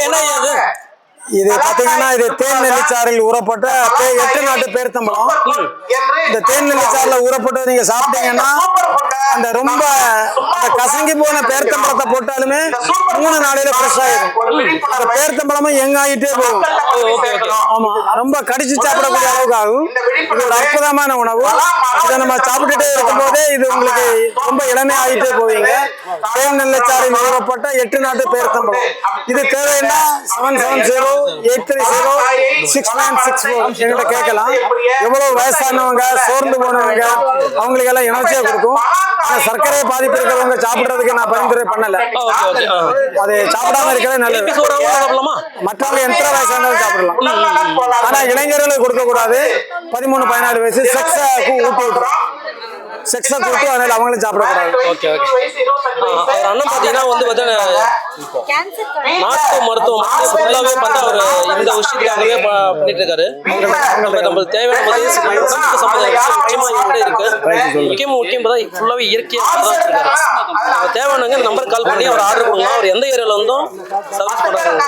என்ன இது இது பாத்தீங்கன்னா இது தேன் நெல்லிச்சாறில் ஊறப்பட்ட 8 நாட்டு பேர்த்தம்பழம். இந்த தேன் நெல்லிச்சாறுல ஊறப்பட்டு நீங்க சாப்பிட்டீங்கன்னா அந்த ரொம்ப அந்த கசங்கி போன பேர்த்தம்பழத்தை போட்டாலுமே 3 நாளையில ஃப்ரெஷ் ஆயிடும். அந்த பேர்த்தம்பழமும் யங் ஆகிட்டே போகும். ஆமா, ரொம்ப கடிச்சு சாப்பிடக்கூடிய அளவுக்கு ஆகும். இது ஒரு அற்புதமான உணவு. இதை நம்ம சாப்பிட்டுட்டே இருக்கும் போதே இது உங்களுக்கு ரொம்ப இளமை ஆகிட்டே போவீங்க. தேன் நெல்லிச்சாறில் ஊறப்பட்ட 8 நாட்டு பேர்த்தம்பழம். இது தேவைன்னா 770-830-6964 என்கிட்ட கேட்கலாம். எவ்வளவு வயசானவங்க, சோர்ந்து போனவங்க, அவங்களுக்கு எல்லாம் எனர்ஜியா கொடுக்கும். சர்க்கரை பாதிப்பு இருக்கிறவங்க சாப்பிடுறதுக்கு நான் பரிந்துரை பண்ணல. அது சாப்பிடாம இருக்கிறது நல்லது. மற்றவங்க எத்தனை வயசானாலும் சாப்பிடலாம். ஆனா இளைஞர்களுக்கு கொடுக்க கூடாது. 13-14 வயசு செக்ஸ ஊட்டி விட்டுரும். செக்ஸ கூட்டு அதனால அவங்களும் சாப்பிடக்கூடாது. அண்ணன் பாத்தீங்கன்னா நாட்டு மருத்துவம் ஃபுல்லாவே பார்த்தா அவர் இந்த விஷயத்துக்காகவே பண்ணிட்டு இருக்காரு. நம்ம தேவையான முக்கியம் ஃபுல்லாவே இயற்கையாக இருக்காரு. நம்ம தேவையானங்க நம்பர் கால் பண்ணி அவர் ஆர்டர் பண்ணலாம். அவர் எந்த ஏரியாவில் வந்தும் சர்வீஸ் பண்றாங்க.